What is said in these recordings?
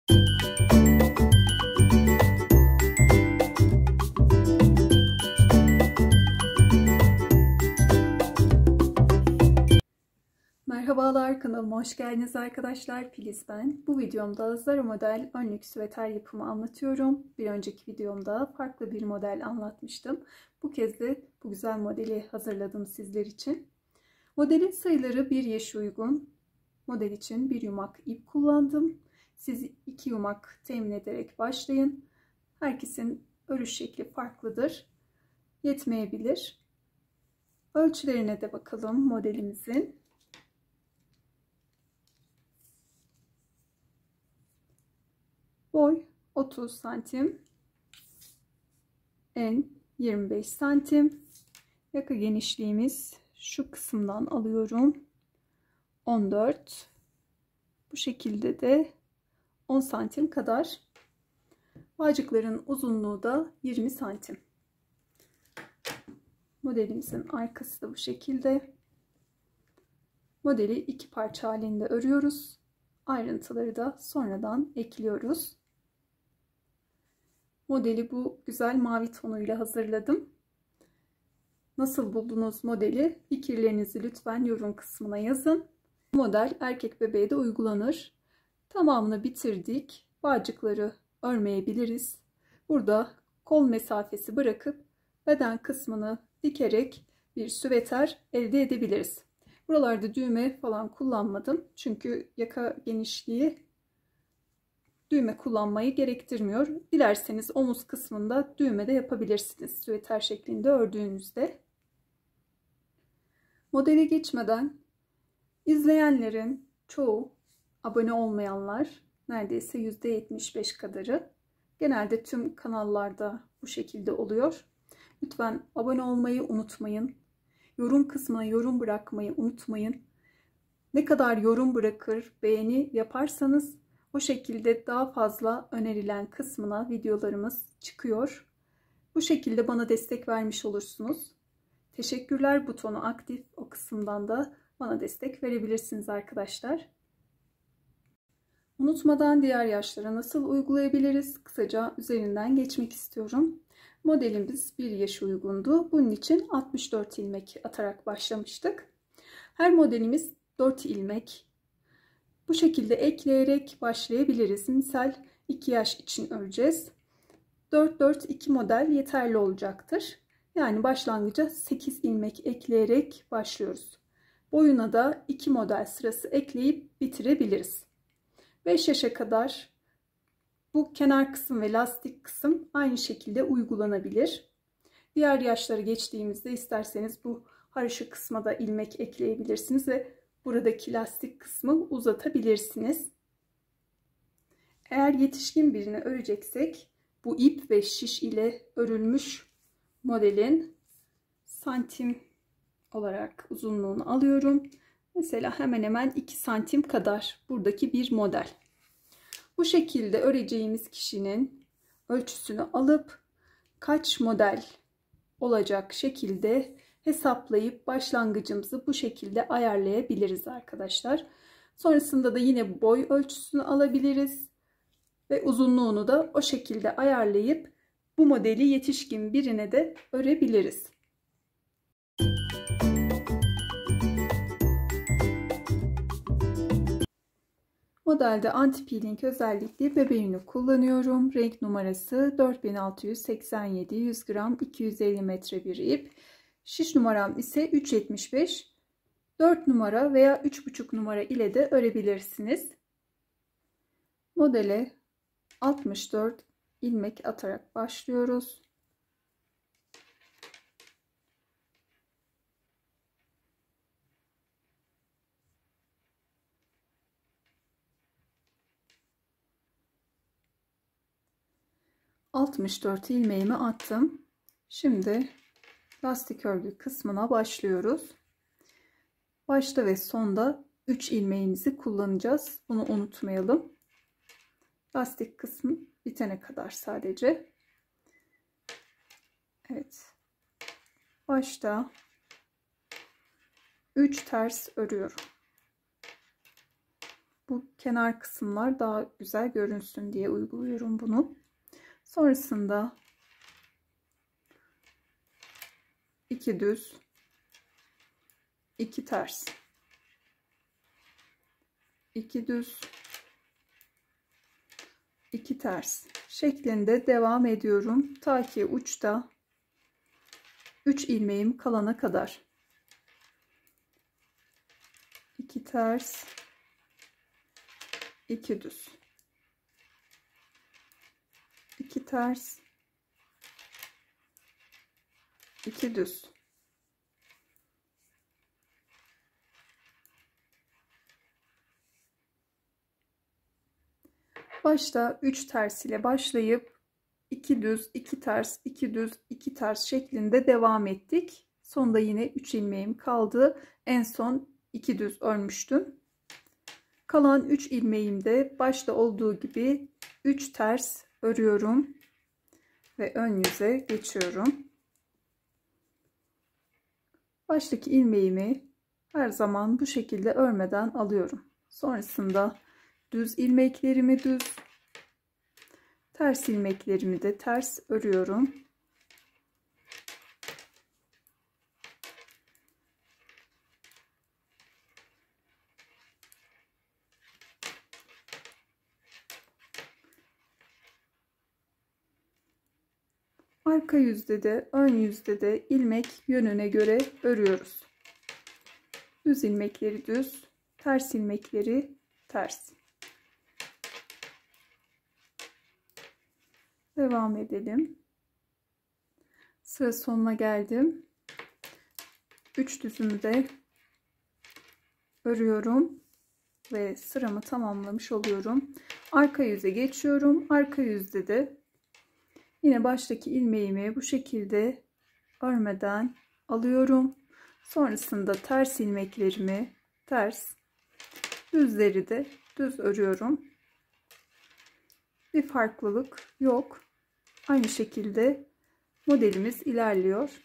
Merhabalar, kanalıma hoş geldiniz arkadaşlar. Filiz ben. Bu videomda Zara model önlük süveter yapımı anlatıyorum. Bir önceki videomda farklı bir model anlatmıştım. Bu kez de bu güzel modeli hazırladım sizler için. Modelin sayıları bir yaşa uygun. Model için bir yumak ip kullandım. Siz 2 yumak temin ederek başlayın. Herkesin örüş şekli farklıdır. Yetmeyebilir. Ölçülerine de bakalım modelimizin. Boy 30 santim, en 25 santim, yaka genişliğimiz şu kısımdan alıyorum 14, bu şekilde de 10 santim kadar, bağcıkların uzunluğu da 20 santim. Modelimizin arkası da bu şekilde. Modeli 2 parça halinde örüyoruz, ayrıntıları da sonradan ekliyoruz. Modeli bu güzel mavi tonuyla hazırladım. Nasıl buldunuz modeli? Fikirlerinizi lütfen yorum kısmına yazın. Bu model erkek bebeğe de uygulanır. Tamamını bitirdik. Bağcıkları örmeyebiliriz. Burada kol mesafesi bırakıp beden kısmını dikerek bir süveter elde edebiliriz. Buralarda düğme falan kullanmadım. Çünkü yaka genişliği düğme kullanmayı gerektirmiyor. Dilerseniz omuz kısmında düğme de yapabilirsiniz süveter şeklinde ördüğünüzde. Modele geçmeden izleyenlerin çoğu abone olmayanlar, neredeyse %75 kadarı. Genelde tüm kanallarda bu şekilde oluyor. Lütfen abone olmayı unutmayın. Yorum kısmına yorum bırakmayı unutmayın. Ne kadar yorum bırakır, beğeni yaparsanız o şekilde daha fazla önerilen kısmına videolarımız çıkıyor. Bu şekilde bana destek vermiş olursunuz. Teşekkürler butonu aktif, o kısımdan da bana destek verebilirsiniz arkadaşlar. Unutmadan diğer yaşlara nasıl uygulayabiliriz? Kısaca üzerinden geçmek istiyorum. Modelimiz 1 yaş uygundu. Bunun için 64 ilmek atarak başlamıştık. Her modelimiz 4 ilmek. Bu şekilde ekleyerek başlayabiliriz. Misal 2 yaş için öreceğiz. 4-4-2 model yeterli olacaktır. Yani başlangıca 8 ilmek ekleyerek başlıyoruz. Boyuna da 2 model sırası ekleyip bitirebiliriz. 5 yaşa kadar bu kenar kısım ve lastik kısım aynı şekilde uygulanabilir. Diğer yaşları geçtiğimizde isterseniz bu haroşa kısma da ilmek ekleyebilirsiniz ve buradaki lastik kısmı uzatabilirsiniz. Eğer yetişkin birini öreceksek bu ip ve şiş ile örülmüş modelin santim olarak uzunluğunu alıyorum. Mesela hemen hemen 2 santim kadar buradaki bir model. Bu şekilde öreceğimiz kişinin ölçüsünü alıp kaç model olacak şekilde hesaplayıp başlangıcımızı bu şekilde ayarlayabiliriz arkadaşlar. Sonrasında da yine boy ölçüsünü alabiliriz ve uzunluğunu da o şekilde ayarlayıp bu modeli yetişkin birine de örebiliriz. Modelde anti peeling özellikli bebe yünü kullanıyorum. Renk numarası 4687, 100 gram, 250 metre bir ip. Şiş numaram ise 3.75. 4 numara veya 3.5 numara ile de örebilirsiniz. Modele 64 ilmek atarak başlıyoruz. ...64 ilmeğimi attım. Şimdi lastik örgü kısmına başlıyoruz. Başta ve sonda 3 ilmeğimizi kullanacağız. Bunu unutmayalım. Lastik kısmı bitene kadar sadece. Evet. Başta 3 ters örüyorum. Bu kenar kısımlar daha güzel görünsün diye uyguluyorum bunu. Sonrasında 2 düz, 2 ters, 2 düz, 2 ters şeklinde devam ediyorum ta ki uçta 3 ilmeğim kalana kadar. 2 ters, 2 düz, 2 ters, 2 düz. Başta 3 ters ile başlayıp 2 düz, 2 ters, 2 düz, 2 ters şeklinde devam ettik. Sonda yine 3 ilmeğim kaldı. En son 2 düz örmüştüm. Kalan 3 ilmeğimde başta olduğu gibi 3 ters örüyorum ve ön yüze geçiyorum. Baştaki ilmeğimi her zaman bu şekilde örmeden alıyorum. Sonrasında düz ilmeklerimi düz, ters ilmeklerimi de ters örüyorum. Arka yüzde de ön yüzde de ilmek yönüne göre örüyoruz. Düz ilmekleri düz, ters ilmekleri ters. Devam edelim. Sıra sonuna geldim. 3 düzümü de örüyorum ve sıramı tamamlamış oluyorum. Arka yüze geçiyorum. Arka yüzde de yine baştaki ilmeğimi bu şekilde örmeden alıyorum. Sonrasında ters ilmeklerimi ters, düzleri de düz örüyorum. Bir farklılık yok. Aynı şekilde modelimiz ilerliyor.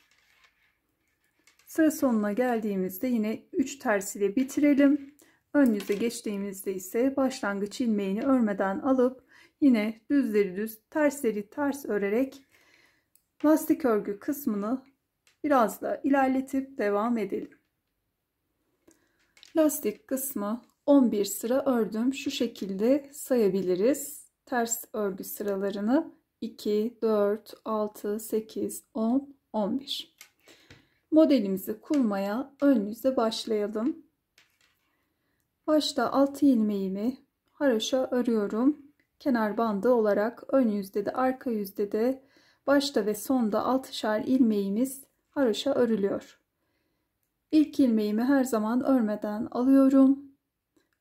Sıra sonuna geldiğimizde yine 3 ters ile bitirelim. Ön yüze geçtiğimizde ise başlangıç ilmeğini örmeden alıp yine düzleri düz, tersleri ters örerek lastik örgü kısmını biraz da ilerletip devam edelim. Lastik kısmı 11 sıra ördüm. Şu şekilde sayabiliriz. Ters örgü sıralarını 2, 4, 6, 8, 10, 11. Modelimizi kurmaya ön yüzde başlayalım. Başta 6 ilmeğimi haroşa örüyorum. Kenar bandı olarak ön yüzde de arka yüzde de başta ve sonda 6'şar ilmeğimiz haroşa örülüyor. İlk ilmeğimi her zaman örmeden alıyorum.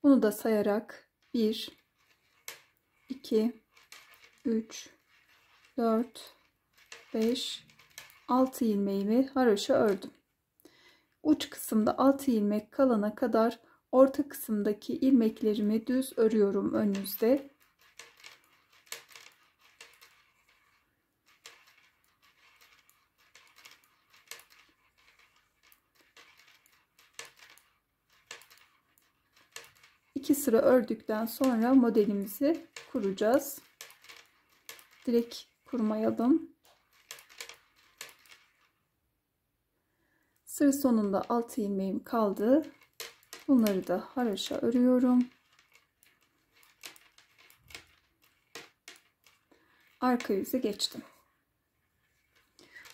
Bunu da sayarak 1, 2, 3, 4, 5, 6 ilmeğimi haroşa ördüm. Uç kısımda 6 ilmek kalana kadar orta kısımdaki ilmeklerimi düz örüyorum ön yüzde. İki sıra ördükten sonra modelimizi kuracağız. Direkt kurmayalım. Sıra sonunda 6 ilmeğim kaldı. Bunları da haroşa örüyorum. Arka yüze geçtim.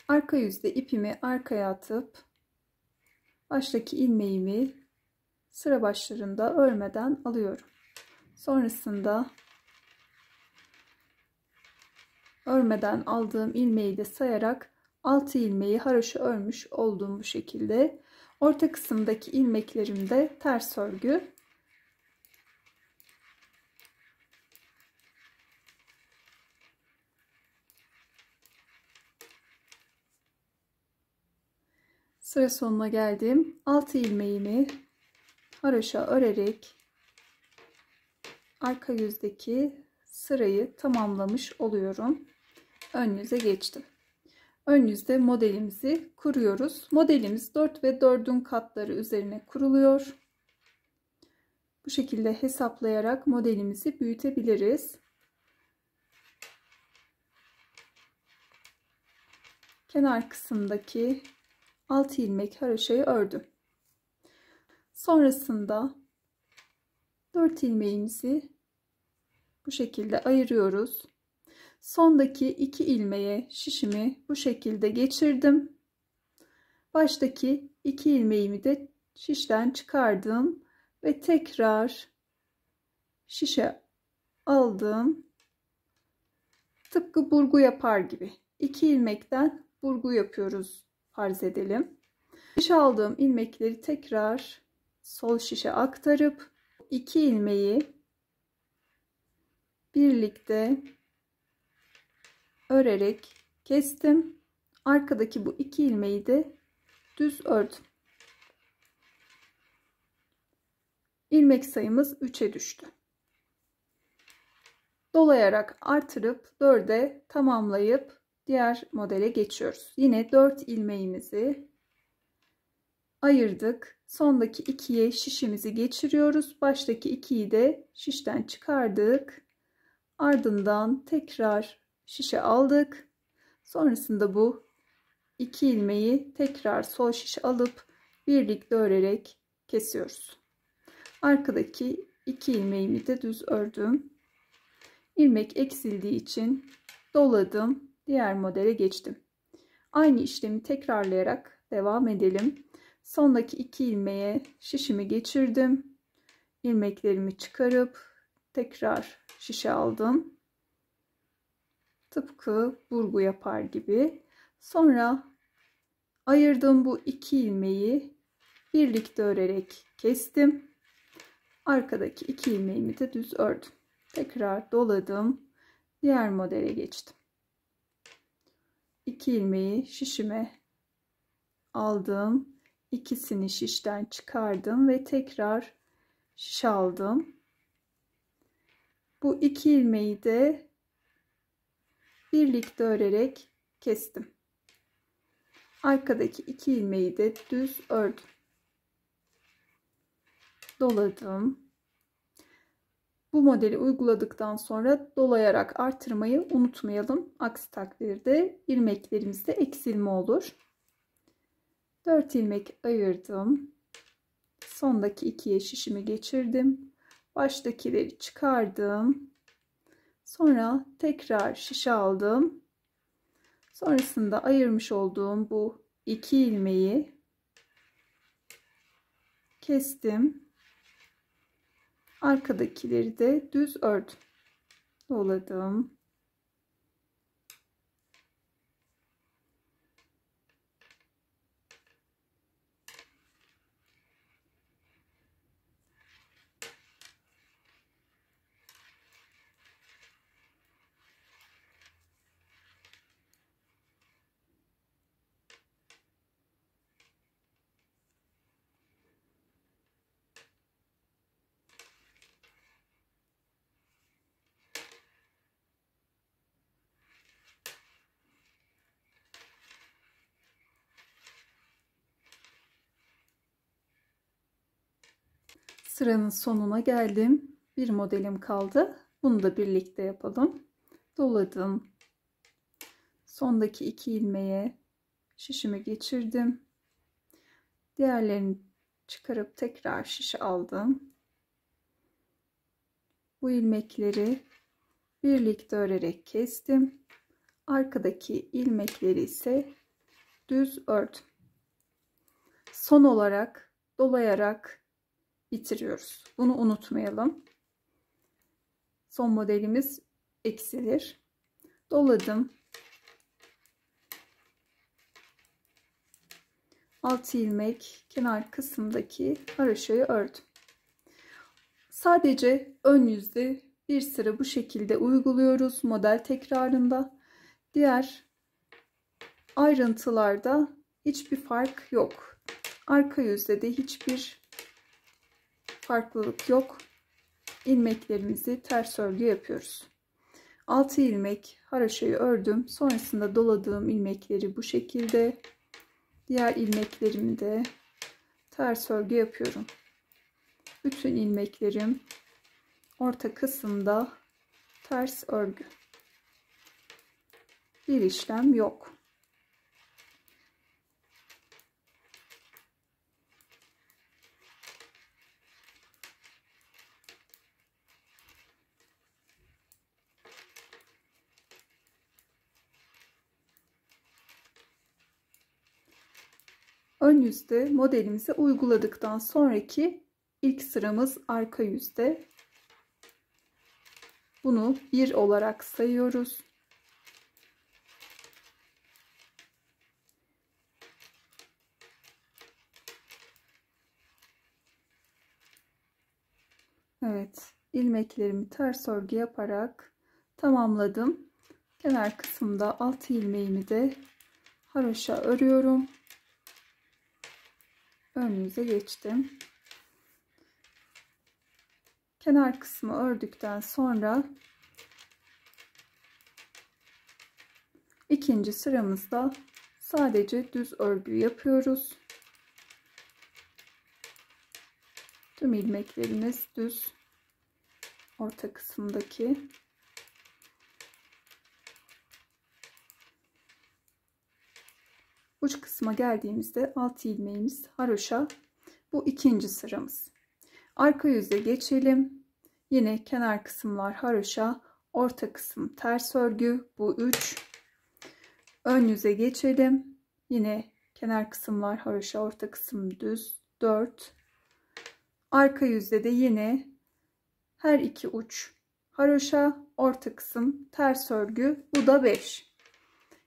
Arka yüzde ipimi arkaya atıp baştaki ilmeğimi sıra başlarında örmeden alıyorum. Sonrasında örmeden aldığım ilmeği de sayarak 6 ilmeği haroşa örmüş olduğum bu şekilde. Orta kısımdaki ilmeklerim de ters örgü. Sıra sonuna geldim. 6 ilmeğimi haroşa örerek arka yüzdeki sırayı tamamlamış oluyorum. Ön yüze geçtim. Ön yüzde modelimizi kuruyoruz. Modelimiz 4 ve 4'ün katları üzerine kuruluyor. Bu şekilde hesaplayarak modelimizi büyütebiliriz. Kenar kısımdaki 6 ilmek haroşayı ördüm. Sonrasında 4 ilmeğimizi bu şekilde ayırıyoruz. Sondaki 2 ilmeğe şişimi bu şekilde geçirdim. Baştaki 2 ilmeğimi de şişten çıkardım ve tekrar şişe aldım. Tıpkı burgu yapar gibi 2 ilmekten burgu yapıyoruz farz edelim. Şişe aldığım ilmekleri tekrar sol şişe aktarıp 2 ilmeği birlikte örerek kestim. Arkadaki bu 2 ilmeği de düz ördüm. İlmek sayımız 3'e düştü. Dolayarak artırıp 4'e tamamlayıp diğer modele geçiyoruz. Yine 4 ilmeğimizi ayırdık. Sondaki 2'ye şişimizi geçiriyoruz. Baştaki 2'yi de şişten çıkardık. Ardından tekrar şişe aldık. Sonrasında bu 2 ilmeği tekrar sol şişe alıp birlikte örerek kesiyoruz. Arkadaki 2 ilmeğimi de düz ördüm. İlmek eksildiği için doladım. Diğer modele geçtim. Aynı işlemi tekrarlayarak devam edelim. Sondaki 2 ilmeğe şişimi geçirdim. İlmeklerimi çıkarıp tekrar şişe aldım. Tıpkı burgu yapar gibi. Sonra ayırdığım bu 2 ilmeği birlikte örerek kestim. Arkadaki 2 ilmeğimi de düz ördüm. Tekrar doladım. Diğer modele geçtim. 2 ilmeği şişime aldım. İkisini şişten çıkardım ve tekrar şişe aldım. Bu 2 ilmeği de birlikte örerek kestim. Arkadaki 2 ilmeği de düz ördüm. Doladım. Bu modeli uyguladıktan sonra dolayarak artırmayı unutmayalım. Aksi takdirde ilmeklerimizde eksilme olur. 4 ilmek ayırdım. Sondaki 2'ye şişimi geçirdim. Baştakileri çıkardım. Sonra tekrar şişe aldım. Sonrasında ayırmış olduğum bu 2 ilmeği kestim. Arkadakileri de düz ördüm. Doladım. Sıranın sonuna geldim. Bir modelim kaldı. Bunu da birlikte yapalım. Doladım. Sondaki 2 ilmeğe şişimi geçirdim. Diğerlerini çıkarıp tekrar şişe aldım. Bu ilmekleri birlikte örerek kestim. Arkadaki ilmekleri ise düz ördüm. Son olarak dolayarak bitiriyoruz. Bunu unutmayalım. Son modelimiz eksilir. Doladım. 6 ilmek kenar kısımdaki haroşayı ördüm. Sadece ön yüzde bir sıra bu şekilde uyguluyoruz model tekrarında. Diğer ayrıntılarda hiçbir fark yok. Arka yüzde de hiçbir farklılık yok. İlmeklerimizi ters örgü yapıyoruz. 6 ilmek haroşayı ördüm. Sonrasında doladığım ilmekleri bu şekilde, diğer ilmeklerimi de ters örgü yapıyorum. Bütün ilmeklerim orta kısımda ters örgü. Bir işlem yok. Ön yüzde modelimizi uyguladıktan sonraki ilk sıramız arka yüzde. Bunu 1 olarak sayıyoruz. Evet, ilmeklerimi ters örgü yaparak tamamladım. Kenar kısımda 6 ilmeğimi de haroşa örüyorum. Ön yüze geçtim. Kenar kısmı ördükten sonra ikinci sıramızda sadece düz örgü yapıyoruz. Tüm ilmeklerimiz düz orta kısımdaki. Uç kısma geldiğimizde 6 ilmeğimiz haroşa. Bu ikinci sıramız. Arka yüze geçelim. Yine kenar kısımlar haroşa, orta kısım ters örgü. Bu 3. Ön yüze geçelim. Yine kenar kısımlar haroşa, orta kısım düz. 4. Arka yüzde de yine her iki uç haroşa, orta kısım ters örgü. Bu da 5.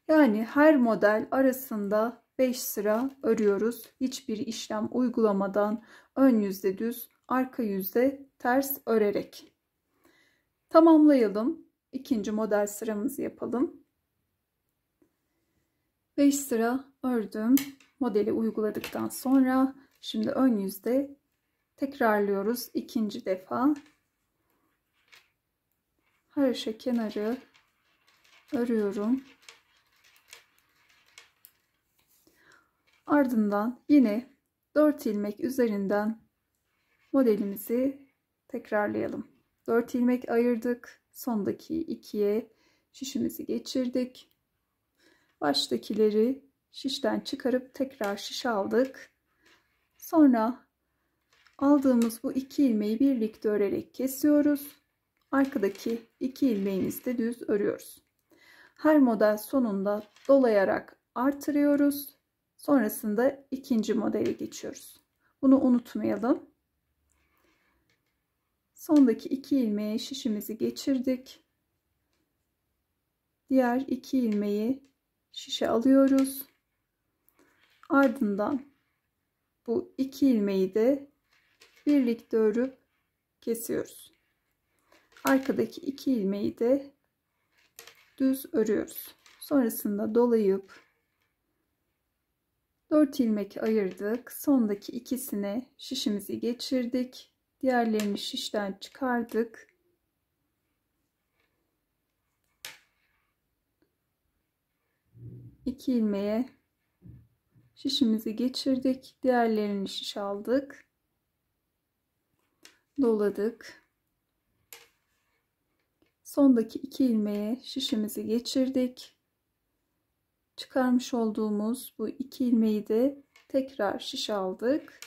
Yani her model arasında 5 sıra örüyoruz. Hiçbir işlem uygulamadan ön yüzde düz, arka yüzde ters örerek. Tamamlayalım. İkinci model sıramızı yapalım. 5 sıra ördüm. Modeli uyguladıktan sonra şimdi ön yüzde tekrarlıyoruz. İkinci defa. Haroşa kenarı örüyorum. Ardından yine 4 ilmek üzerinden modelimizi tekrarlayalım. 4 ilmek ayırdık. Sondaki 2'ye şişimizi geçirdik. Baştakileri şişten çıkarıp tekrar şiş aldık. Sonra aldığımız bu 2 ilmeği birlikte örerek kesiyoruz. Arkadaki 2 ilmeğimizi de düz örüyoruz. Her model sonunda dolayarak artırıyoruz. Sonrasında ikinci modele geçiyoruz. Bunu unutmayalım. Sondaki 2 ilmeğe şişimizi geçirdik. Diğer 2 ilmeği şişe alıyoruz. Ardından bu 2 ilmeği de birlikte örüp kesiyoruz. Arkadaki 2 ilmeği de düz örüyoruz. Sonrasında dolayıp 4 ilmek ayırdık. Sondaki ikisine şişimizi geçirdik. Diğerlerini şişten çıkardık. İki ilmeğe şişimizi geçirdik. Diğerlerini şiş aldık. Doladık. Sondaki 2 ilmeğe şişimizi geçirdik. Çıkarmış olduğumuz bu 2 ilmeği de tekrar şiş aldık.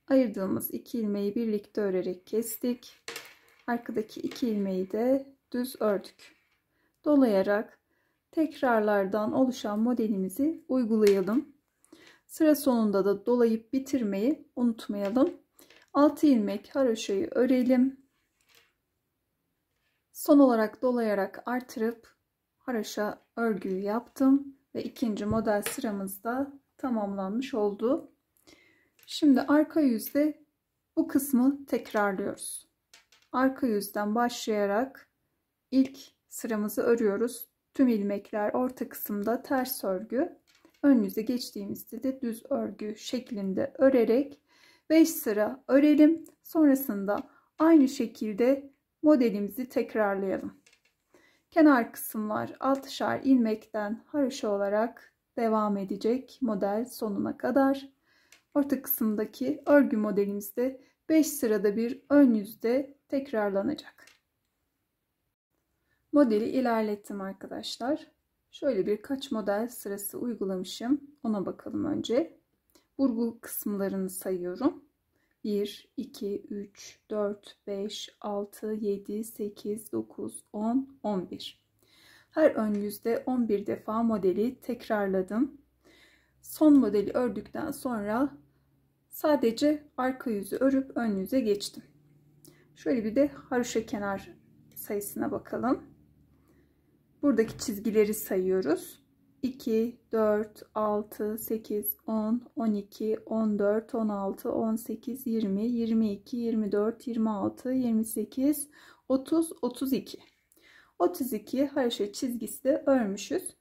Ayırdığımız 2 ilmeği birlikte örerek kestik. Arkadaki 2 ilmeği de düz ördük. Dolayarak tekrarlardan oluşan modelimizi uygulayalım. Sıra sonunda da dolayıp bitirmeyi unutmayalım. 6 ilmek haroşayı örelim. Son olarak dolayarak artırıp haroşa örgüyü yaptım ve ikinci model sıramızda tamamlanmış oldu. Şimdi arka yüzde bu kısmı tekrarlıyoruz. Arka yüzden başlayarak ilk sıramızı örüyoruz. Tüm ilmekler orta kısımda ters örgü. Ön yüze geçtiğimizde de düz örgü şeklinde örerek 5 sıra örelim. Sonrasında aynı şekilde modelimizi tekrarlayalım. Kenar kısımlar 6'şar ilmekten haroşa olarak devam edecek model sonuna kadar. orta kısımdaki örgü modelimizde 5 sırada bir ön yüzde tekrarlanacak. Modeli ilerlettim arkadaşlar. Şöyle birkaç model sırası uygulamışım. Ona bakalım önce. Vurgu kısımlarını sayıyorum. 1, 2, 3, 4, 5, 6, 7, 8, 9, 10, 11. Her ön yüzde 11 defa modeli tekrarladım. Son modeli ördükten sonra sadece arka yüzü örüp ön yüze geçtim. Şöyle bir de haroşa kenar sayısına bakalım. Buradaki çizgileri sayıyoruz. 2, 4, 6, 8, 10, 12, 14, 16, 18, 20, 22, 24, 26, 28, 30, 32. 32 haroşa çizgisi de örmüşüz.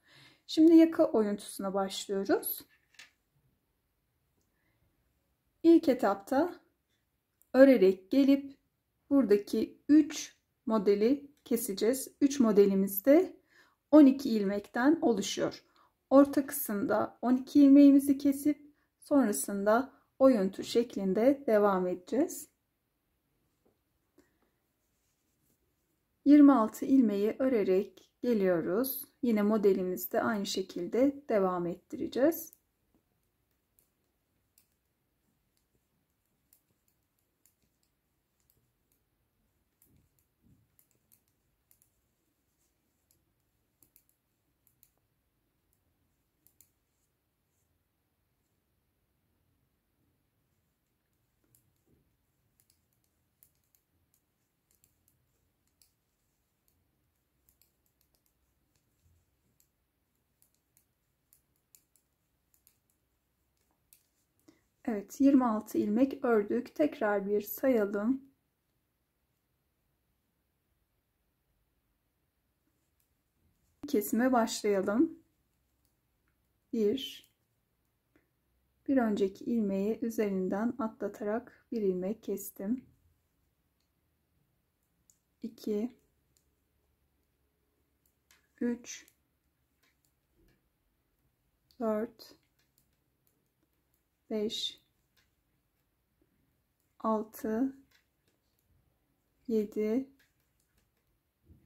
Şimdi yaka oyuntusuna başlıyoruz. İlk etapta örerek gelip buradaki 3 modeli keseceğiz. 3 modelimiz de 12 ilmekten oluşuyor. Orta kısımda 12 ilmeğimizi kesip sonrasında oyuntu şeklinde devam edeceğiz. 26 ilmeği örerek geliyoruz. Yine modelimizde aynı şekilde devam ettireceğiz. Evet, 26 ilmek ördük. Tekrar bir sayalım. Kesime başlayalım. Bir önceki ilmeği üzerinden atlatarak bir ilmek kestim. 2 3 4 5 6 7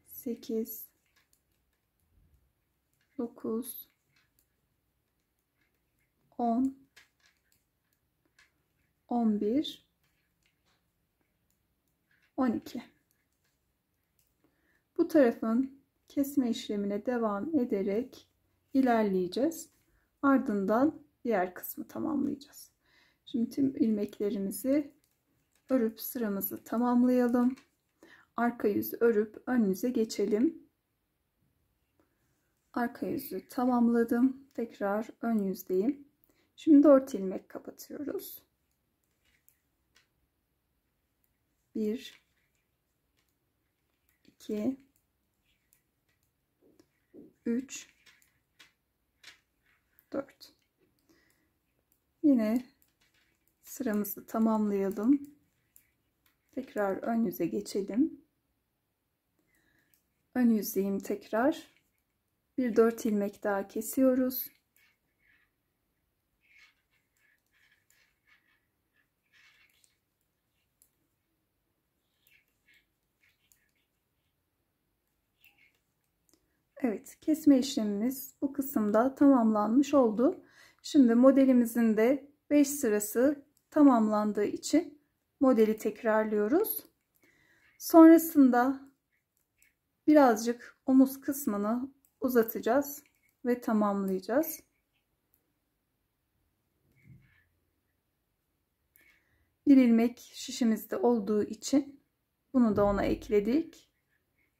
8 9 10 11 12. Bu tarafın kesme işlemine devam ederek ilerleyeceğiz. Ardından diğer kısmı tamamlayacağız. Şimdi tüm ilmeklerimizi örüp sıramızı tamamlayalım. Arka yüzü örüp ön yüze geçelim. Arka yüzü tamamladım. Tekrar ön yüzdeyim. Şimdi 4 ilmek kapatıyoruz. 1 2 3 4. Yine sıramızı tamamlayalım. Tekrar ön yüze geçelim. Ön yüzdeyim tekrar. Bir 4 ilmek daha kesiyoruz. Evet, kesme işlemimiz bu kısımda tamamlanmış oldu. Şimdi modelimizin de 5 sırası tamamlandığı için modeli tekrarlıyoruz. Sonrasında birazcık omuz kısmını uzatacağız ve tamamlayacağız. Bir ilmek şişimizde olduğu için bunu da ona ekledik.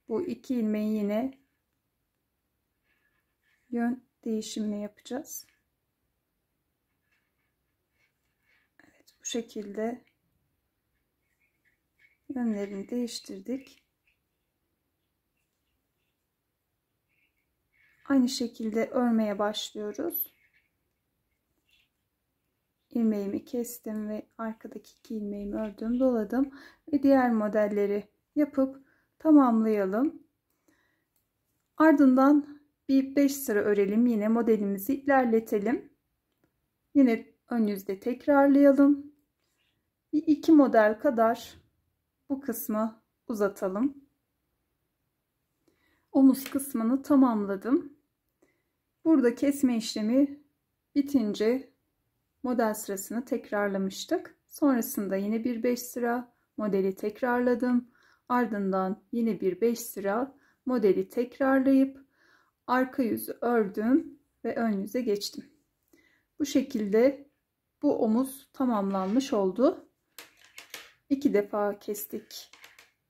Bu 2 ilmeği yine yön değişimini yapacağız. Evet, bu şekilde yönlerini değiştirdik. Aynı şekilde örmeye başlıyoruz. İlmeğimi kestim ve arkadaki 2 ilmeğimi ördüm, doladım ve diğer modelleri yapıp tamamlayalım. Ardından bir 5 sıra örelim. Yine modelimizi ilerletelim. Yine ön yüzde tekrarlayalım. Bir iki model kadar bu kısmı uzatalım. Omuz kısmını tamamladım. Burada kesme işlemi bitince model sırasını tekrarlamıştık. Sonrasında yine bir 5 sıra modeli tekrarladım. Ardından yine bir 5 sıra modeli tekrarlayıp arka yüzü ördüm ve ön yüze geçtim. Bu şekilde bu omuz tamamlanmış oldu. 2 defa kestik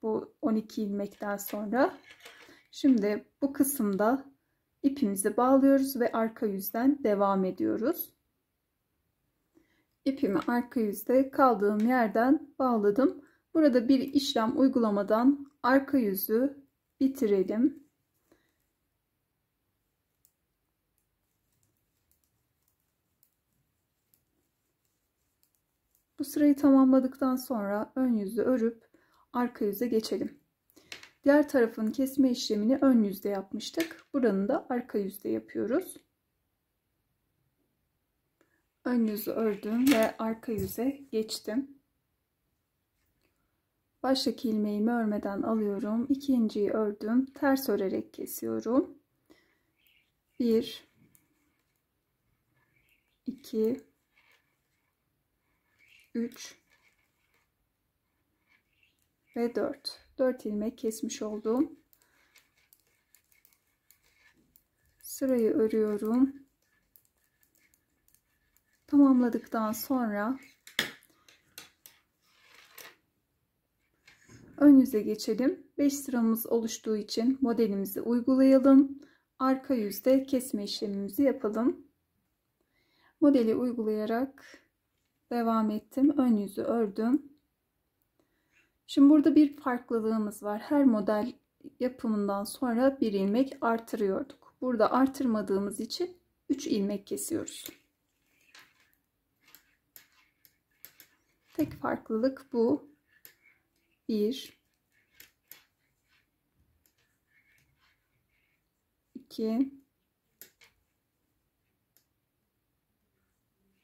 bu 12 ilmekten sonra. Şimdi bu kısımda ipimizi bağlıyoruz ve arka yüzden devam ediyoruz. İpimi arka yüzde kaldığım yerden bağladım. Burada bir işlem uygulamadan arka yüzü bitirelim. Bu sırayı tamamladıktan sonra ön yüzü örüp arka yüze geçelim. Diğer tarafın kesme işlemini ön yüzde yapmıştık. Buranın da arka yüzde yapıyoruz. Ön yüzü ördüm ve arka yüze geçtim. Baştaki ilmeğimi örmeden alıyorum. İkinciyi ördüm. Ters örerek kesiyorum. 1 2 3 ve 4 ilmek kesmiş oldum. Sırayı örüyorum. Tamamladıktan sonra ön yüze geçelim. 5 sıramız oluştuğu için modelimizi uygulayalım. Arka yüzde kesme işlemimizi yapalım. Modeli uygulayarak devam ettim. Ön yüzü ördüm. Şimdi burada bir farklılığımız var. Her model yapımından sonra bir ilmek artırıyorduk. Burada artırmadığımız için 3 ilmek kesiyoruz. Tek farklılık bu. 1 2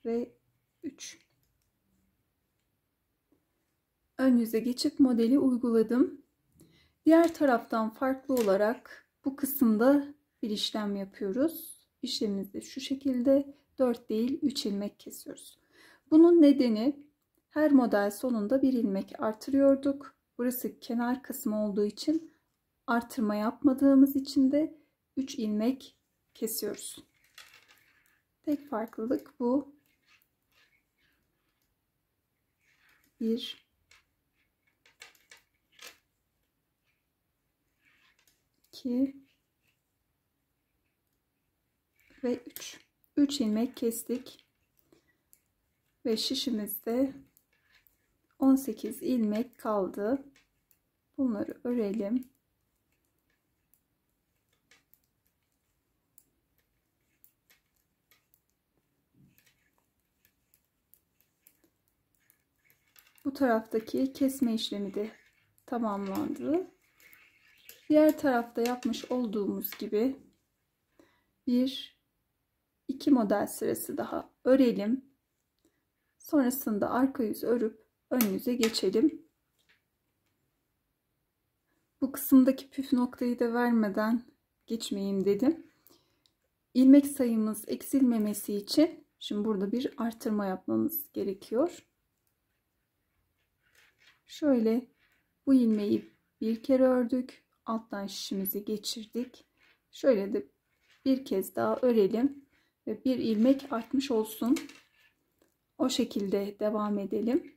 ve 3. Ön yüze geçip modeli uyguladım. Diğer taraftan farklı olarak bu kısımda bir işlem yapıyoruz. İşlemimiz de şu şekilde 4 değil 3 ilmek kesiyoruz. Bunun nedeni her model sonunda bir ilmek artırıyorduk. Burası kenar kısmı olduğu için artırma yapmadığımız için de 3 ilmek kesiyoruz. Tek farklılık bu. 1 2 ve 3 ilmek kestik ve şişimizde 18 ilmek kaldı. Bunları örelim. Bu taraftaki kesme işlemi de tamamlandı. Diğer tarafta yapmış olduğumuz gibi bir iki model sırası daha örelim. Sonrasında arka yüz örüp ön yüze geçelim. Bu kısımdaki püf noktayı da vermeden geçmeyeyim dedim. İlmek sayımız eksilmemesi için şimdi burada bir artırma yapmamız gerekiyor. Şöyle bu ilmeği bir kere ördük. Alttan şişimizi geçirdik. Şöyle de bir kez daha örelim ve bir ilmek artmış olsun. O şekilde devam edelim.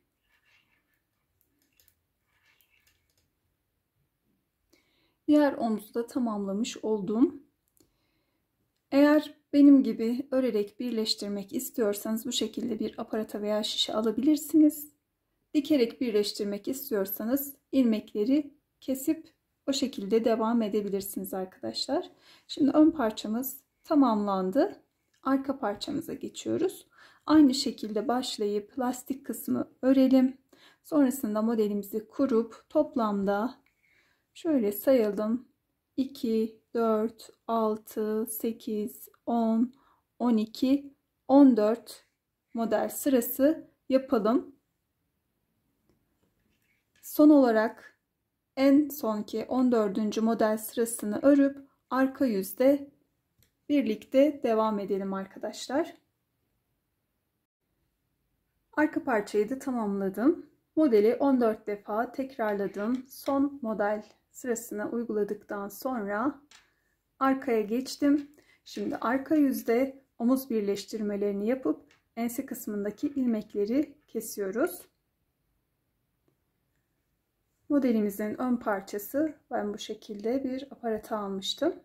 Diğer omuzu da tamamlamış oldum. Eğer benim gibi örerek birleştirmek istiyorsanız bu şekilde bir aparata veya şişe alabilirsiniz. Dikerek birleştirmek istiyorsanız ilmekleri kesip o şekilde devam edebilirsiniz arkadaşlar. Şimdi ön parçamız tamamlandı. Arka parçamıza geçiyoruz. Aynı şekilde başlayıp lastik kısmı örelim. Sonrasında modelimizi kurup toplamda şöyle sayalım. 2, 4, 6, 8, 10, 12, 14 model sırası yapalım. Son olarak en sonki 14. model sırasını örüp arka yüzde birlikte devam edelim arkadaşlar. Arka parçayı da tamamladım. Modeli 14 defa tekrarladım. Son model sırasına uyguladıktan sonra arkaya geçtim. Şimdi arka yüzde omuz birleştirmelerini yapıp ense kısmındaki ilmekleri kesiyoruz. Modelimizin ön parçası, ben bu şekilde bir aparata almıştım.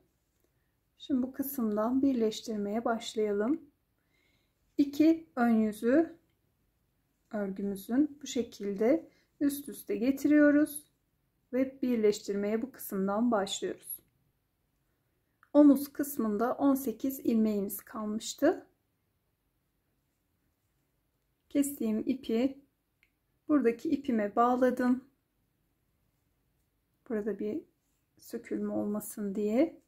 Şimdi bu kısımdan birleştirmeye başlayalım. İki ön yüzü örgümüzün bu şekilde üst üste getiriyoruz ve birleştirmeye bu kısımdan başlıyoruz. Omuz kısmında 18 ilmeğimiz kalmıştı. Kestiğim ipi buradaki ipime bağladım. Burada bir sökülme olmasın diye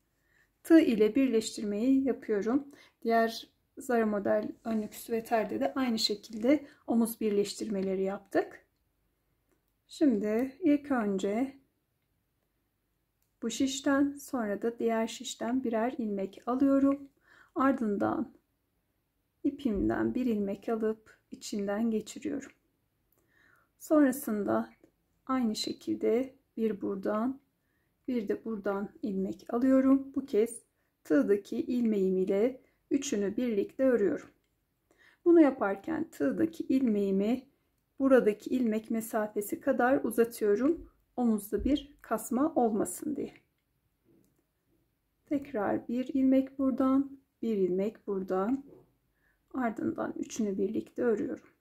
tığ ile birleştirmeyi yapıyorum. Diğer Zara model önlük süveterde de aynı şekilde omuz birleştirmeleri yaptık. Şimdi ilk önce bu şişten, sonra da diğer şişten birer ilmek alıyorum. Ardından ipimden bir ilmek alıp içinden geçiriyorum. Sonrasında aynı şekilde bir buradan bir de buradan ilmek alıyorum. Bu kez tığdaki ilmeğim ile üçünü birlikte örüyorum. Bunu yaparken tığdaki ilmeğimi buradaki ilmek mesafesi kadar uzatıyorum. Omuzda bir kasma olmasın diye. Tekrar bir ilmek buradan, bir ilmek buradan. Ardından üçünü birlikte örüyorum.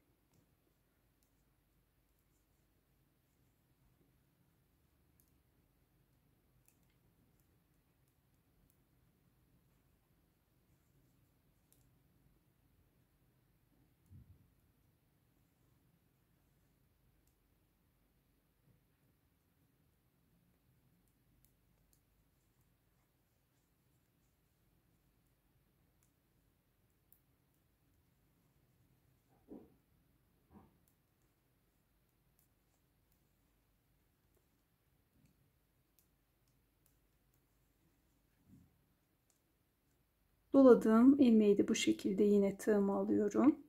Doladığım ilmeği de bu şekilde yine tığıma alıyorum.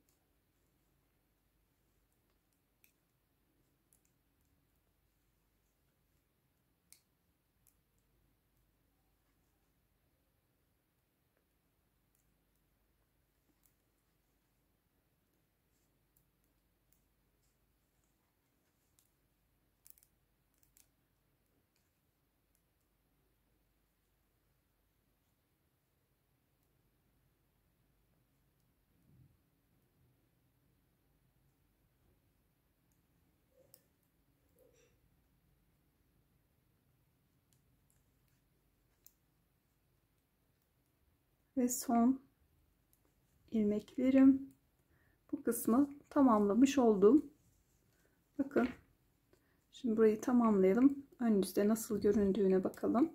Ve son ilmeklerim. Bu kısmı tamamlamış oldum. Bakın. Şimdi burayı tamamlayalım. Ön yüzde nasıl göründüğüne bakalım.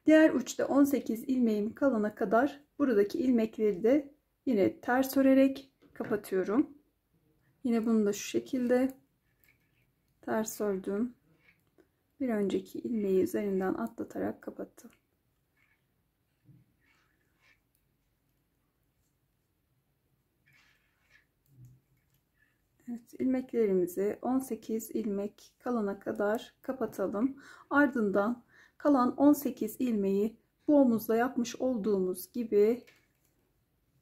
Diğer uçta 18 ilmeğim kalana kadar buradaki ilmekleri de yine ters örerek kapatıyorum. Yine bunu da şu şekilde ters ördüm. Bir önceki ilmeği üzerinden atlatarak kapattım. Evet, ilmeklerimizi 18 ilmek kalana kadar kapatalım. Ardından kalan 18 ilmeği bu omuzda yapmış olduğumuz gibi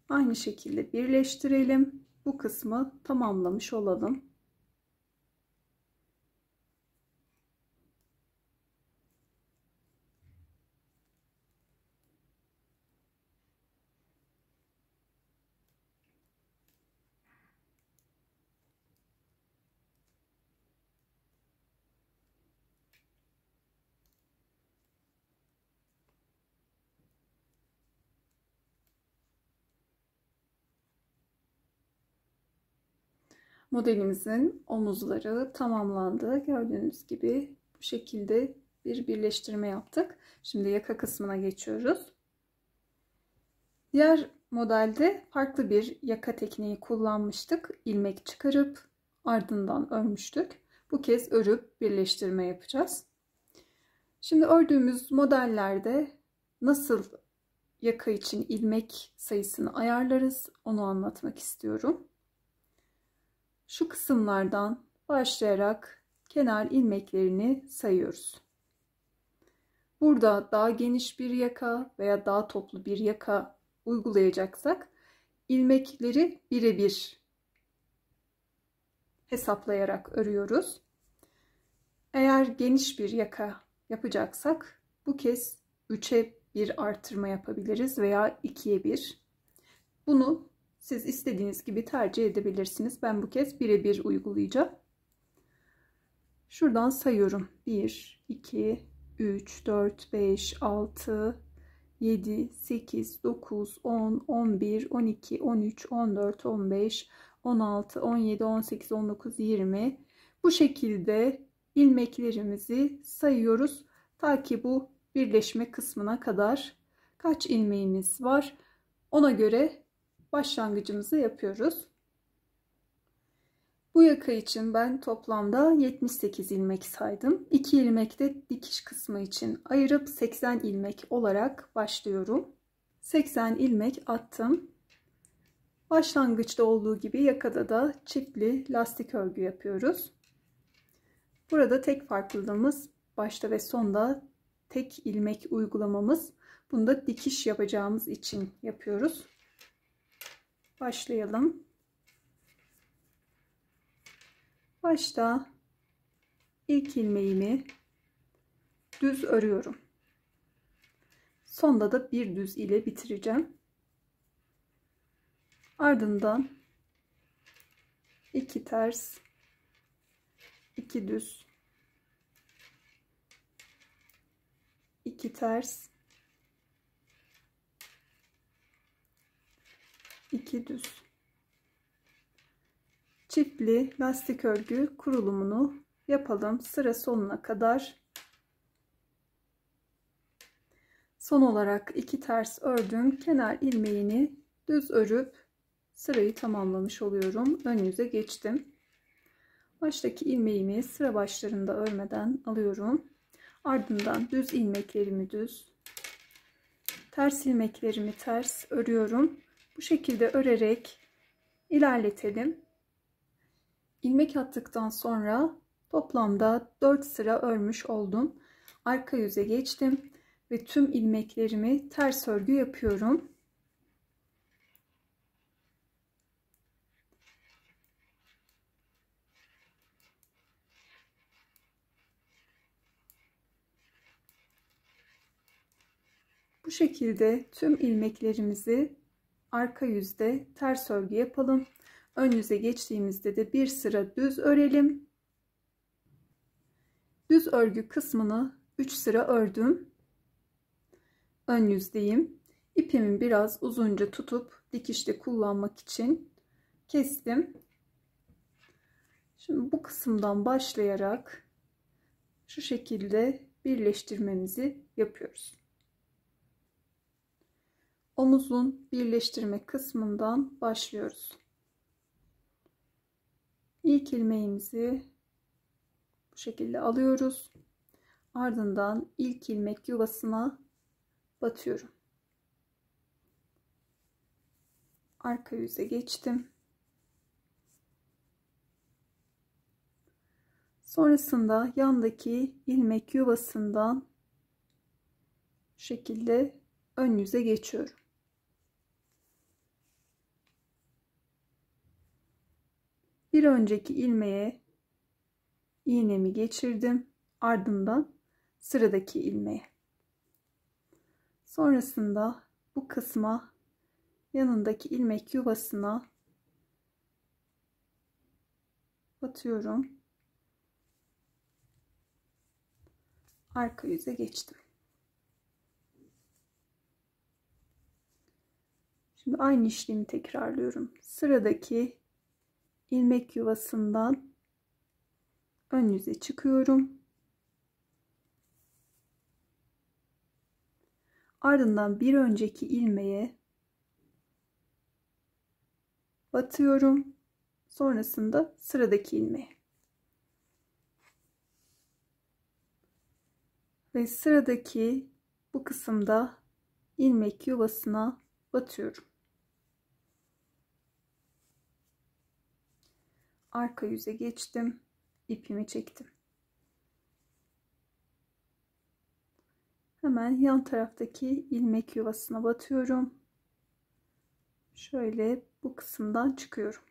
aynı şekilde birleştirelim. Bu kısmı tamamlamış olalım. Modelimizin omuzları tamamlandı. Gördüğünüz gibi bu şekilde bir birleştirme yaptık. Şimdi yaka kısmına geçiyoruz. Diğer modelde farklı bir yaka tekniği kullanmıştık. İlmek çıkarıp ardından örmüştük. Bu kez örüp birleştirme yapacağız. Şimdi ördüğümüz modellerde nasıl yaka için ilmek sayısını ayarlarız onu anlatmak istiyorum. Şu kısımlardan başlayarak kenar ilmeklerini sayıyoruz. Burada daha geniş bir yaka veya daha toplu bir yaka uygulayacaksak ilmekleri birebir hesaplayarak örüyoruz. Eğer geniş bir yaka yapacaksak bu kez 3'e 1 artırma yapabiliriz veya 2'ye 1. Bunu siz istediğiniz gibi tercih edebilirsiniz. Ben bu kez 1'e 1 uygulayacağım. Şuradan sayıyorum. 1, 2, 3, 4, 5, 6, 7, 8, 9, 10, 11, 12, 13, 14, 15, 16, 17, 18, 19, 20. Bu şekilde ilmeklerimizi sayıyoruz. Ta ki bu birleşme kısmına kadar kaç ilmeğimiz var ona göre başlangıcımızı yapıyoruz. Bu yaka için ben toplamda 78 ilmek saydım. 2 ilmek de dikiş kısmı için ayırıp 80 ilmek olarak başlıyorum. 80 ilmek attım. Başlangıçta olduğu gibi yakada da çiftli lastik örgü yapıyoruz. Burada tek farklılığımız başta ve sonda tek ilmek uygulamamız. Bunu da dikiş yapacağımız için yapıyoruz. Başlayalım. Başta ilk ilmeğimi düz örüyorum. Sonda da bir düz ile bitireceğim. Ardından 2 ters, 2 düz, 2 ters, 2 düz. Çiftli lastik örgü kurulumunu yapalım sıra sonuna kadar. Son olarak 2 ters ördüm. Kenar ilmeğini düz örüp sırayı tamamlamış oluyorum. Ön yüze geçtim. Baştaki ilmeğimi sıra başlarında örmeden alıyorum. Ardından düz ilmeklerimi düz, ters ilmeklerimi ters örüyorum. Bu şekilde örerek ilerletelim. İlmek attıktan sonra toplamda 4 sıra örmüş oldum. Arka yüze geçtim ve tüm ilmeklerimi ters örgü yapıyorum. Bu şekilde tüm ilmeklerimizi arka yüzde ters örgü yapalım. Ön yüze geçtiğimizde de bir sıra düz örelim. Düz örgü kısmını 3 sıra ördüm. Ön yüzdeyim. İpimi biraz uzunca tutup dikişte kullanmak için kestim. Şimdi bu kısımdan başlayarak şu şekilde birleştirmemizi yapıyoruz. Omuzun birleştirme kısmından başlıyoruz. İlk ilmeğimizi bu şekilde alıyoruz. Ardından ilk ilmek yuvasına batıyorum. Arka yüze geçtim. Sonrasında yandaki ilmek yuvasından şu şekilde ön yüze geçiyorum. Bir önceki ilmeğe iğnemi geçirdim. Ardından sıradaki ilmeğe. Sonrasında bu kısma yanındaki ilmek yuvasına batıyorum. Arka yüze geçtim. Şimdi aynı işlemi tekrarlıyorum. Sıradaki ilmek yuvasından ön yüze çıkıyorum. Ardından bir önceki ilmeğe batıyorum. Sonrasında sıradaki ilmeğe. Ve sıradaki bu kısımda ilmek yuvasına batıyorum. Arka yüze geçtim. İpimi çektim. Hemen yan taraftaki ilmek yuvasına batıyorum. Şöyle bu kısımdan çıkıyorum.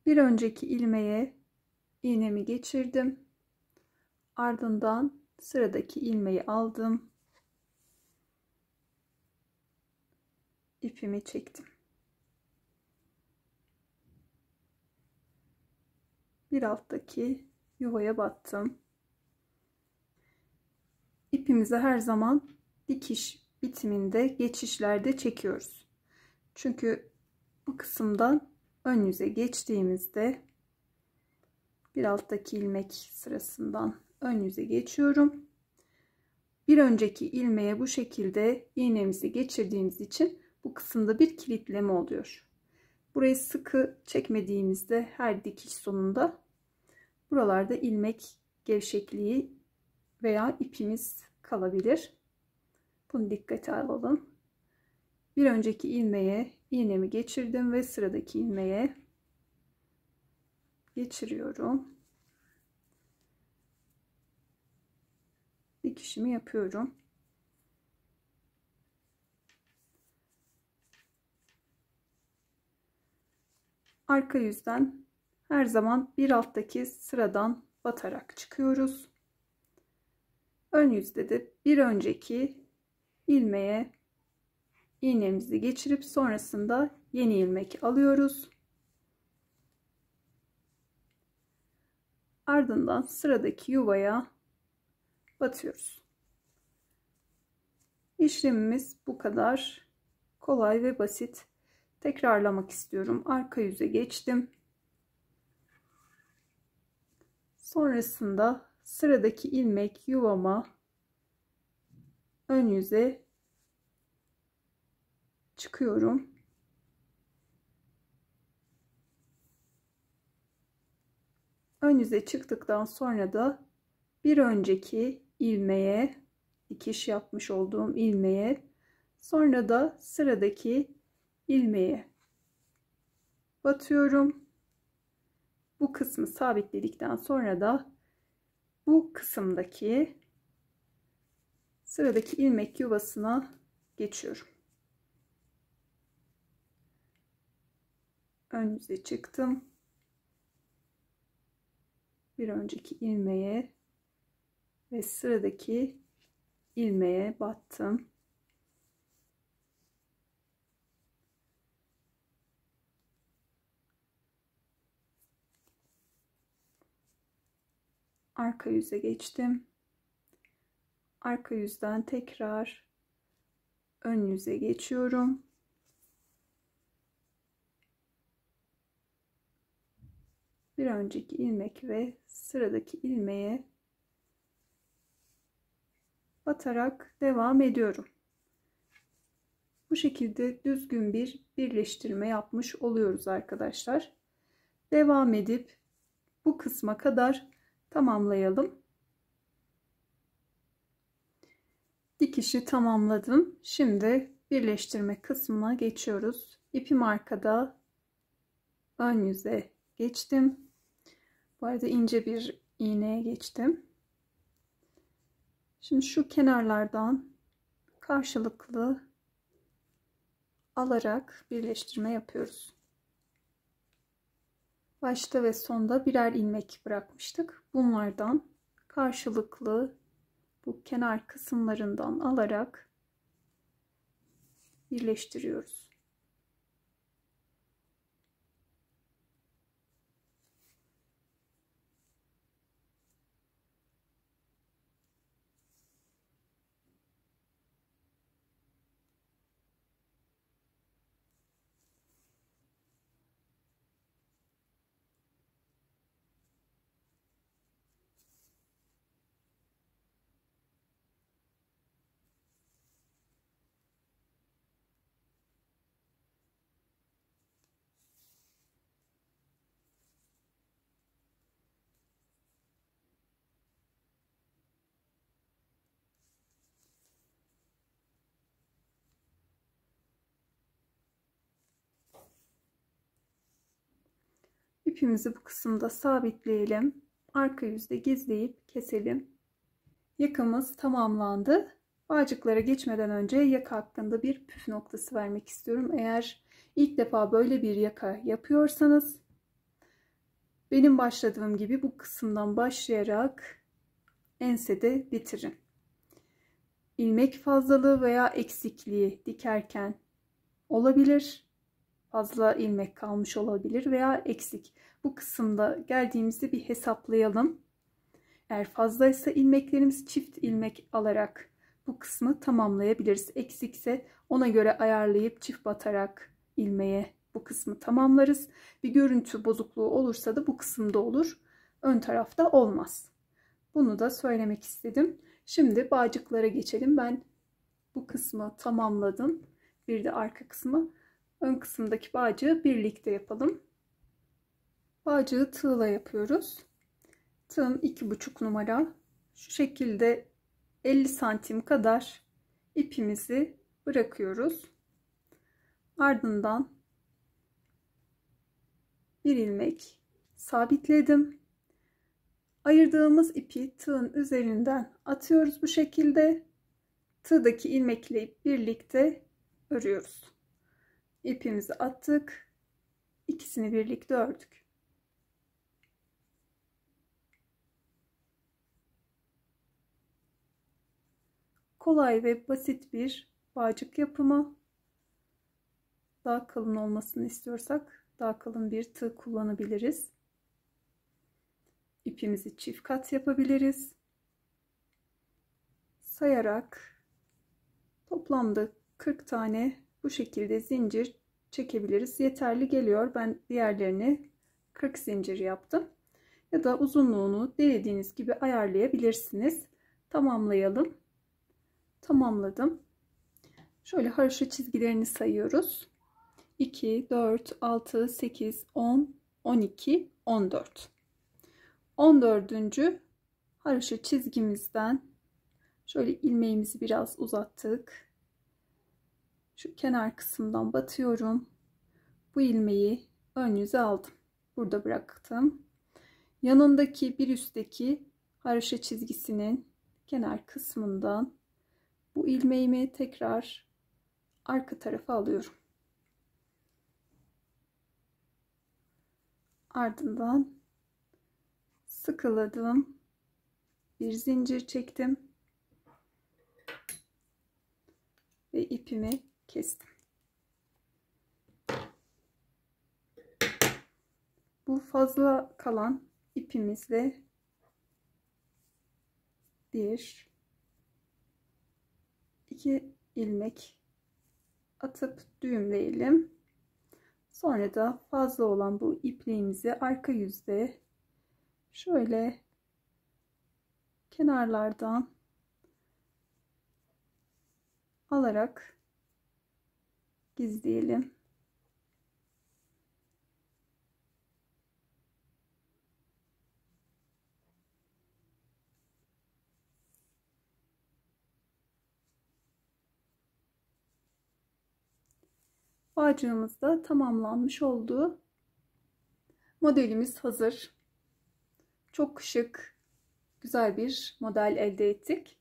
Bir önceki ilmeğe iğnemi geçirdim. Ardından sıradaki ilmeği aldım. İpimi çektim. Bir alttaki yuvaya battım. İpimizi her zaman dikiş bitiminde geçişlerde çekiyoruz. Çünkü bu kısımdan ön yüze geçtiğimizde bir alttaki ilmek sırasından ön yüze geçiyorum. Bir önceki ilmeğe bu şekilde iğnemizi geçirdiğimiz için bu kısımda bir kilitleme oluyor. Burayı sıkı çekmediğimizde her dikiş sonunda buralarda ilmek gevşekliği veya ipimiz kalabilir. Bunu dikkate alalım. Bir önceki ilmeğe iğnemi geçirdim ve sıradaki ilmeğe geçiriyorum. Dikişimi yapıyorum. Arka yüzden her zaman bir alttaki sıradan batarak çıkıyoruz. Ön yüzde de bir önceki ilmeğe iğnemizi geçirip sonrasında yeni ilmek alıyoruz. Ardından sıradaki yuvaya batıyoruz. İşlemimiz bu kadar kolay ve basit. Tekrarlamak istiyorum. Arka yüze geçtim. Sonrasında sıradaki ilmek yuvama ön yüze çıkıyorum. Ön yüze çıktıktan sonra da bir önceki ilmeğe, dikiş yapmış olduğum ilmeğe, sonra da sıradaki ilmeğe batıyorum. Bu kısmı sabitledikten sonra da bu kısımdaki sıradaki ilmek yuvasına geçiyorum. Ön yüze çıktım. Bir önceki ilmeğe ve sıradaki ilmeğe battım. Arka yüze geçtim. Arka yüzden tekrar ön yüze geçiyorum. Bir önceki ilmek ve sıradaki ilmeğe batarak devam ediyorum. Bu şekilde düzgün bir birleştirme yapmış oluyoruz arkadaşlar. Devam edip bu kısma kadar tamamlayalım. Dikişi tamamladım. Şimdi birleştirme kısmına geçiyoruz. İpim arkada, ön yüze geçtim. Bu arada ince bir iğneye geçtim. Şimdi şu kenarlardan karşılıklı alarak birleştirme yapıyoruz. Başta ve sonda birer ilmek bırakmıştık. Bunlardan karşılıklı bu kenar kısımlarından alarak birleştiriyoruz. İpimizi bu kısımda sabitleyelim. Arka yüzde gizleyip keselim. Yakamız tamamlandı. Bağcıklara geçmeden önce yaka hakkında bir püf noktası vermek istiyorum. Eğer ilk defa böyle bir yaka yapıyorsanız benim başladığım gibi bu kısımdan başlayarak ensede bitirin. İlmek fazlalığı veya eksikliği dikerken olabilir. Fazla ilmek kalmış olabilir veya eksik. Bu kısımda geldiğimizde bir hesaplayalım. Eğer fazlaysa ilmeklerimiz çift ilmek alarak bu kısmı tamamlayabiliriz. Eksikse ona göre ayarlayıp çift batarak ilmeğe bu kısmı tamamlarız. Bir görüntü bozukluğu olursa da bu kısımda olur. Ön tarafta olmaz. Bunu da söylemek istedim. Şimdi bağcıklara geçelim. Ben bu kısmı tamamladım. Bir de arka kısmı. Ön kısımdaki bağcığı birlikte yapalım. Bağcığı tığla yapıyoruz. Tığım 2,5 numara. Şu şekilde 50 santim kadar ipimizi bırakıyoruz. Ardından bir ilmek sabitledim. Ayırdığımız ipi tığın üzerinden atıyoruz bu şekilde. Tığdaki ilmekle birlikte örüyoruz. İpimizi attık. İkisini birlikte ördük. Kolay ve basit bir bağcık yapımı. Daha kalın olmasını istiyorsak daha kalın bir tığ kullanabiliriz. İpimizi çift kat yapabiliriz. Sayarak toplamda 40 tane bu şekilde zincir çekebiliriz. Yeterli geliyor. Ben diğerlerini 40 zincir yaptım. Ya da uzunluğunu dilediğiniz gibi ayarlayabilirsiniz. Tamamlayalım. Tamamladım. Şöyle haroşa çizgilerini sayıyoruz. 2, 4, 6, 8, 10, 12, 14. 14. haroşa çizgimizden şöyle ilmeğimizi biraz uzattık. Şu kenar kısımdan batıyorum. Bu ilmeği ön yüze aldım. Burada bıraktım. Yanındaki bir üstteki haroşa çizgisinin kenar kısmından bu ilmeğimi tekrar arka tarafa alıyorum. Ardından sıkıladım. Bir zincir çektim. Ve ipimi kestim. Bu fazla kalan ipimizle bir, iki ilmek atıp düğümleyelim. Sonra da fazla olan bu ipliğimizi arka yüzde şöyle kenarlardan alarak gizleyelim. Bağcığımız da tamamlanmış oldu. Modelimiz hazır. Çok şık, güzel bir model elde ettik.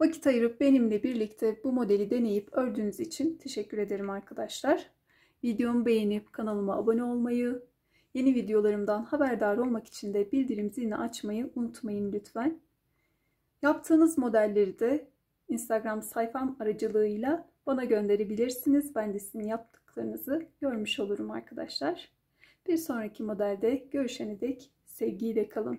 Vakit ayırıp benimle birlikte bu modeli deneyip ördüğünüz için teşekkür ederim arkadaşlar. Videomu beğenip kanalıma abone olmayı, yeni videolarımdan haberdar olmak için de bildirim zilini açmayı unutmayın lütfen. Yaptığınız modelleri de Instagram sayfam aracılığıyla bana gönderebilirsiniz. Ben de sizin yaptıklarınızı görmüş olurum arkadaşlar. Bir sonraki modelde görüşene dek sevgiyle kalın.